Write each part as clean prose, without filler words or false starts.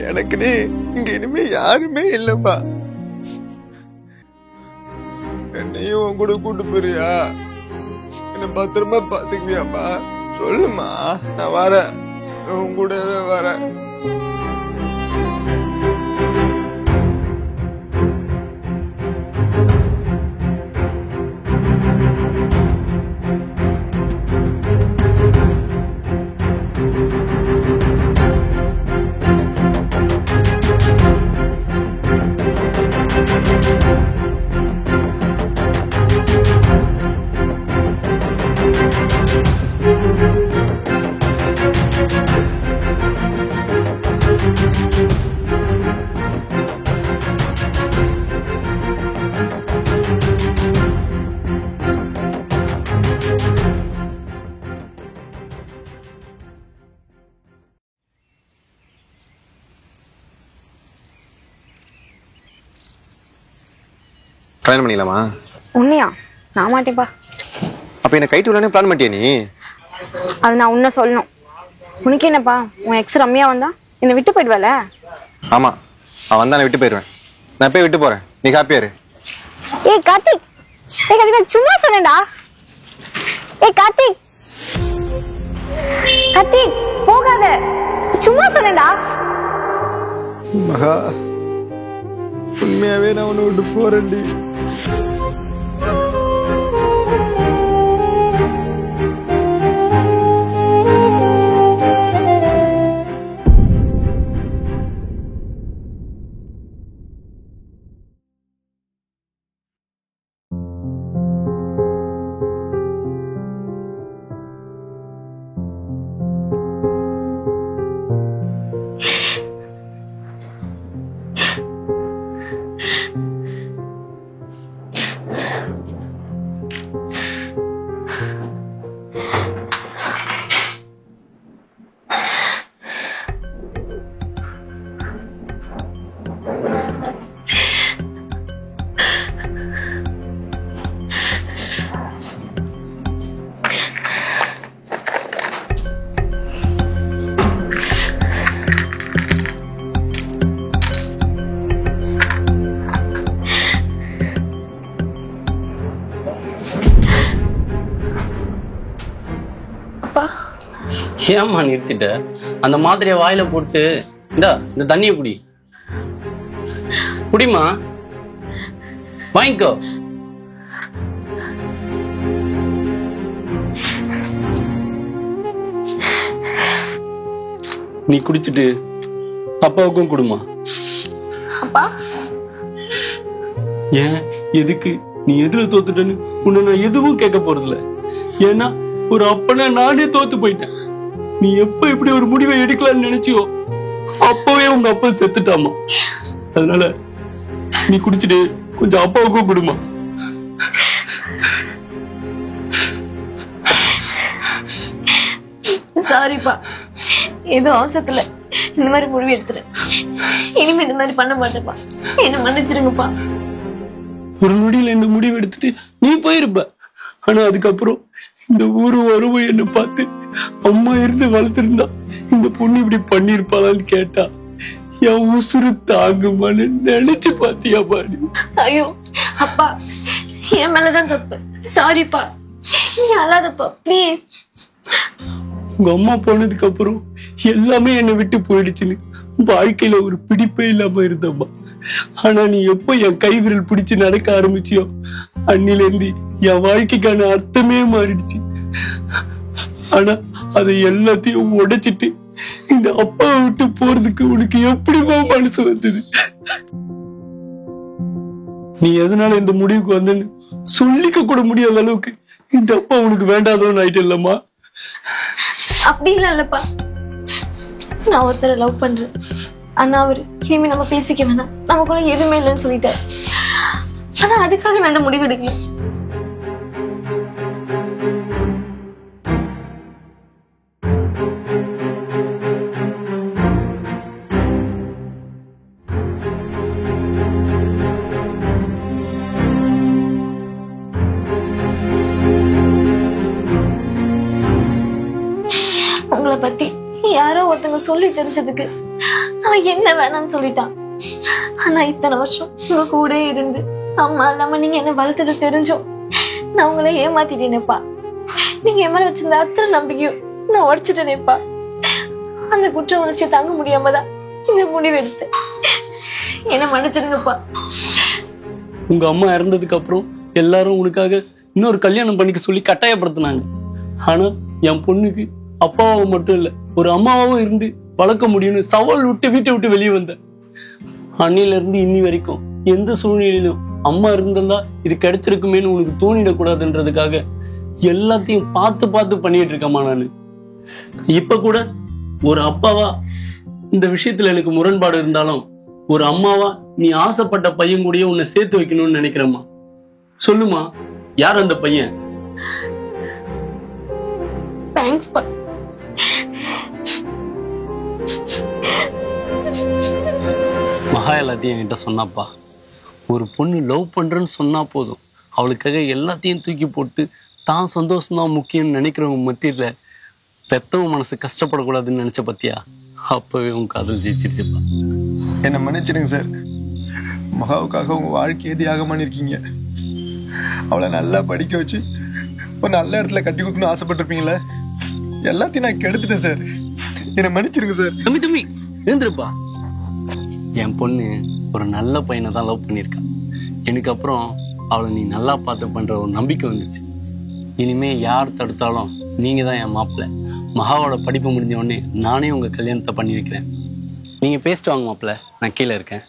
எனக்குன்னு இங்க இனிமே யாருமே இல்லப்பா. என்னையும் உன் கூட கூட்டு போறியா? என்ன பத்திரமா பாத்துக்குவியாப்பா? சொல்லுமா, நான் வரேன், உன் கூடவே வரேன். கல்யாணம் பண்ணிக்கலாமா? உன்னையா? நான் மாட்டேப்பா. அப்ப என்ன கைட்டு விடலானே பிளான் பண்ணிட்டியா நீ? அது நான் உன்ன சொல்லணும். உனக்கு என்னப்பா, உன் எக்ஸ் ரம்யா வந்தா என்னை விட்டு போயிடுவல? ஆமா, அவன் வந்தா நான் விட்டு போயிடுவேன். நான் போய் விட்டு போறேன், நீ ஹாப்பியா இரு. ஏய் கார்த்திக், ஏய் கார்த்திக், சும்மா சொன்னேன்டா. ஏய் கார்த்திக், கார்த்திக் போகாத, சும்மா சொன்னேன்டா. மகா, உண்மையாவே நான் உன்னை விட்டு போறேன்டி. ஏம்மா நிறுத்திட்ட? அந்த மாத்திரைய வாயில போட்டு இந்தா இந்த தண்ணிய குடி. குடிமா, வாங்கிக்கோ. நீ குடிச்சிட்டு அப்பாவுக்கும் குடுமா. அப்பா ஏன், எதுக்கு? நீ எதுல தோத்துட்டேன்னு உன்னை நான் எதுவும் கேட்க போறதில்ல. ஏன்னா ஒரு அப்பனா நானே தோத்து போயிட்டேன். நீ எப்ப இப்படி ஒரு முடிவை எடுக்கலாம்னு நினைச்சியோ அப்பவே உங்க அப்பா செத்துட்டாமா. அதனால நீ குடிச்சிட்டு கொஞ்சம் அப்பாவுக்கும் குடுமா. சாரிப்பா, ஏதோ அவசரத்துல இந்த மாதிரி முடிவு எடுத்துறேன். இனிமே இந்த மாதிரி பண்ண மாட்டேப்பா, என்ன மன்னிச்சிருங்கப்பா. ஒரு நொடியில இந்த முடிவு எடுத்துட்டு நீ போயிருப்ப. ஆனா அதுக்கப்புறம் இந்த ஊரு வருவ என்ன பார்த்து அம்மா இருந்து வளர்த்திருந்தா இந்த பொண்ணு இப்படி பண்ணிருப்பாளான்னு கேட்டா என் உசுறு தாங்குமான்னு நினைச்சு பாத்தியா பாடி. ஐயோ அப்பா, என் மேலதான் தப்பு. சாரிப்பா, நீ அழாதப்பா ப்ளீஸ். உங்க அம்மா போனதுக்கு அப்புறம் எல்லாமே என்னை விட்டு போயிடுச்சுன்னு வாழ்க்கையில ஒரு பிடிப்பே இல்லாம இருந்தம்மா. ஆனா நீ எப்ப என் கை விரல் பிடிச்சு நடக்க ஆரம்பிச்சியோ அன்னில இருந்து என் வாழ்க்கைக்கான அர்த்தமே மாறிடுச்சு. ஆனா அதை எல்லாத்தையும் உடைச்சிட்டு இந்த அப்பாவை விட்டு போறதுக்கு உனக்கு எப்படிமா மனசு வந்தது? நீ எதனால இந்த முடிவுக்கு வந்தன்னு சொல்லிக்க கூட முடியாத அளவுக்கு இந்த அப்பா உனக்கு வேண்டாதவன் ஆயிட்டு இல்லம்மா. அப்படி இல்லப்பா, நான் ஒருத்தரை லவ் பண்றேன். ஆனா அவரு இனிமே நம்ம பேசிக்க வேணாம், நமக்குள்ள எதுவுமே இல்லைன்னு சொல்லிட்டாரு. ஆனா அதுக்காக நான் அந்த முடிவு எடுக்கல. உங்களை பத்தி யாரோ ஒருத்தங்க நம்ம சொல்லி தெரிஞ்சதுக்கு அவன் என்ன வேணாம்னு சொல்லிட்டான். ஆனா இத்தனை வருஷம் உங்க கூட இருந்து அம்மா இல்லாம நீங்க என்ன வளர்த்தது தெரிஞ்சோம் நான் உங்களை ஏமாத்திட்டேனேப்பா. நீங்க என் மேல வச்சிருந்த அத்தனை நம்பிக்கையும் நான் உடைச்சிட்டேனேப்பா. அந்த குற்ற உணர்ச்சியை தாங்க முடியாம தான் இந்த முடிவு எடுத்தேன். என்ன மன்னிச்சிடுங்கப்பா. உங்க அம்மா இறந்ததுக்கு அப்புறம் எல்லாரும் உனக்காக இன்னொரு கல்யாணம் பண்ணிக்க சொல்லி கட்டாயப்படுத்தினாங்க. ஆனா என் பொண்ணுக்கு அப்பாவும் மட்டும் இல்ல ஒரு அம்மாவும் இருந்து வளர்க்க முடியும்னு சவால் விட்டு வீட்டை விட்டு வெளியே வந்தேன். அன்னையில இருந்து இன்னி வரைக்கும் எந்த சூழ்நிலையிலும் அம்மா இருந்திருந்தா இது கிடைச்சிருக்குமேன்னு உனக்கு தோணிடக்கூடாதுன்றதுக்காக எல்லாத்தையும் பார்த்து பார்த்து பண்ணிட்டு இருக்கேம்மா நானு. இப்ப கூட ஒரு அப்பாவா இந்த விஷயத்துல எனக்கு முரண்பாடு இருந்தாலும் ஒரு அம்மாவா நீ ஆசைப்பட்ட பையன் கூடயே உன்னை சேர்த்து வைக்கணும்னு நினைக்கிறேம்மா. சொல்லுமா, யார் அந்த பையன்? தேங்க்ஸ்ப்பா. மகா எல்லாத்தையும் என்கிட்ட சொன்னாப்பா. ஒரு பொண்ணு லவ் பண்றேன்னு சொன்னா போதும் அவளுக்காக எல்லாத்தையும் தூக்கி போட்டு தான் சந்தோஷம்தான் முக்கியம்னு நினைக்கிறவங்க மத்தியில பெத்தவங்க மனசு கஷ்டப்படக்கூடாதுன்னு நினைச்ச பத்தியா அப்பவே உன் காதல் ஜெயிச்சிருச்சுப்பா. என்னை மன்னிச்சிடுங்க சார். மகாவுக்காக உங்க வாழ்க்கையை தியாகம் பண்ணிருக்கீங்க. அவளை நல்லா படிக்க வச்சு ஒரு நல்ல இடத்துல கட்டி கொடுக்கணும்னு ஆசைப்பட்டிருப்பீங்களே, எல்லாத்தையும் நான் கெடுத்துட்டேன் சார். என்னை மன்னிச்சிடுங்க சார். தம்பி இருந்துருப்பா. என் பொண்ணு ஒரு நல்ல பையனை தான் லவ் பண்ணியிருக்கா. எனக்கு அப்புறம் அவளை நீ நல்லா பார்த்து பண்ற ஒரு நம்பிக்கை வந்துச்சு. இனிமே யார் தடுத்தாலும் நீங்க தான் என் மாப்பிள்ளை. மகாவோட படிப்பு முடிஞ்ச உடனே நானே உங்க கல்யாணத்தை பண்ணி வைக்கிறேன். நீங்க பேசிட்டு வாங்க மாப்பிள்ளை, நான் கீழே இருக்கேன்.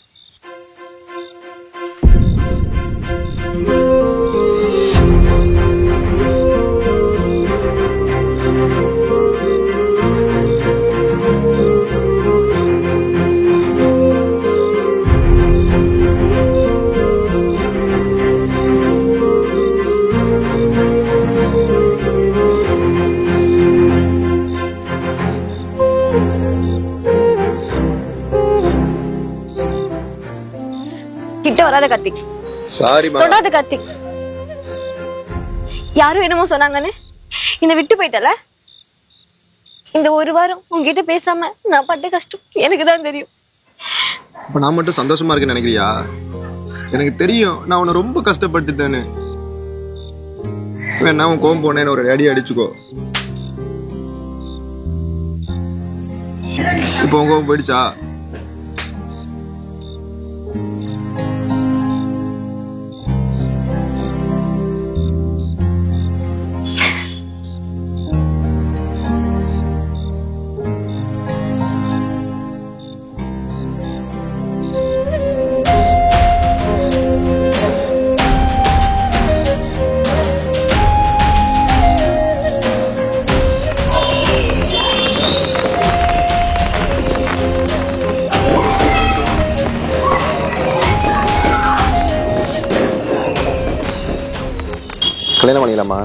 கிட்ட வராத கார்த்திக். சாரி மா. தொடாத கார்த்திக். யாரும் என்னமோ சொன்னாங்கன்னு என்னை விட்டு போயிட்டல. இந்த ஒரு வாரம் உங்ககிட்ட பேசாம நான் பட்ட கஷ்டம் எனக்கு தான் தெரியும். இப்ப நான் மட்டும் சந்தோஷமா இருக்கேன்னு நினைக்கிறியா? எனக்கு தெரியும் நான் உன்னை ரொம்ப கஷ்டப்பட்டுட்டேன்னு. வேணா உன் கோவம் போனேன்னு ஒரு அடி அடிச்சுக்கோ. இப்போ உன் கோவம் போயிடுச்சா? கல்யாணம் பண்ணிக்கலாமா?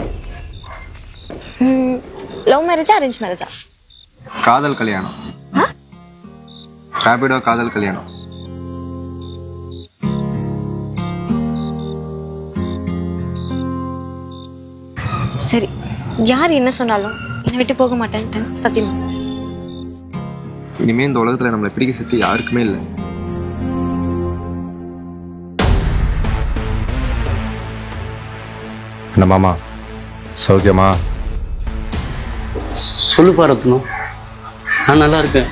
லவ் மேரேஜா அரேஞ்ச் மேரேஜா? காதல் கல்யாணம். ராபிடோ காதல் கல்யாணம். சரி, யார் என்ன சொன்னாலும் என்னை விட்டு போக மாட்டேன்ட்டேன் சத்தியமா. இனிமே இந்த உலகத்துல நம்மளை பிடிக்க சக்தி யாருக்குமே இல்லை. என்ன மாமா, சௌக்கியமா? சொல்லுப்பா ரத்னம், நான் நல்லா இருக்கேன்.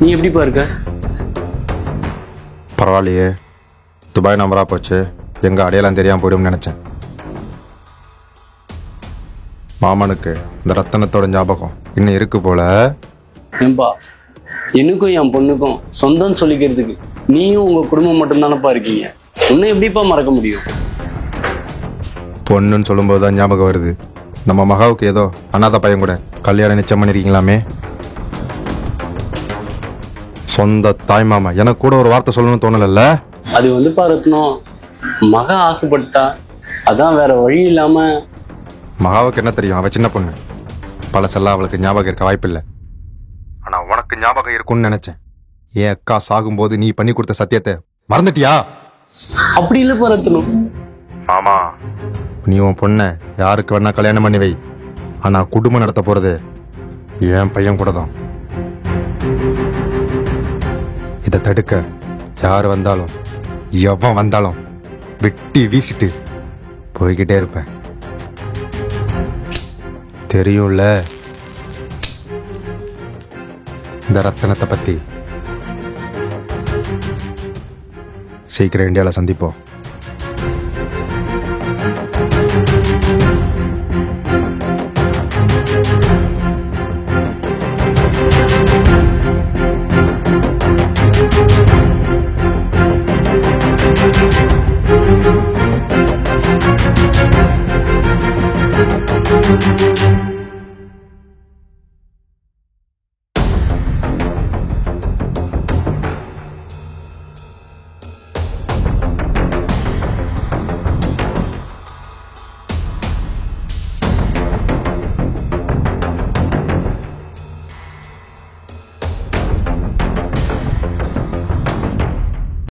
நீ எப்படிப்பா இருக்க? பரவாயில்லையே, துபாய் நம்பரா போச்சு. எங்க அடையாளம் தெரியாம போயிடும்னு நினைச்சேன். மாமனுக்கு இந்த ரத்தனத்தோட ஞாபகம் இன்னும் இருக்கு போல. ஏன்பா, எனக்கும் என் பொண்ணுக்கும் சொந்தம் சொல்லிக்கிறதுக்கு நீயும் உங்க குடும்பம் மட்டும்தானப்பா இருக்கீங்க. உன்னை எப்படிப்பா மறக்க முடியும்? பொண்ணுன்னு சொல்லும்போது தான் ஞாபகம் வருது, நம்ம மகாவுக்கு ஏதோ அனாதை பையன் கூட கல்யாணம் நிச்சயம் பண்ணிருக்கீங்களாமே. சொந்த தாய் மாமா எனக்கு கூட ஒரு வார்த்தை சொல்லணும்னு தோணல. அது வந்துப்பா ரத்னம், மகா ஆசைப்பட்டா அதான், வேற வழி இல்லாம. மகாவுக்கு என்ன தெரியும், அவ சின்ன பொண்ணு. பழசெல்லாம் அவளுக்கு ஞாபகம் இருக்க வாய்ப்பில்லை. ஆனா உனக்கு ஞாபகம் இருக்கும்னு நினைச்சேன். என் அக்கா சாகும்போது நீ பண்ணி கொடுத்த சத்தியத்தை மறந்துட்டியா? அப்படி இல்லப்பா ரத்னம். மாமா, நீ உன் பொண்ணை யாருக்கு வேணா கல்யாணம் பண்ணி வை, ஆனா குடும்பம் நடத்த போறது என் பையன் கூட தான். இதை தடுக்க யார் வந்தாலும் எவன் வந்தாலும் வெட்டி வீசிட்டு போய்கிட்டே இருப்பேன். தெரியும்ல இந்த ரத்தனத்தை பத்தி. சீக்கிரம் இந்தியாவில் சந்திப்போம்.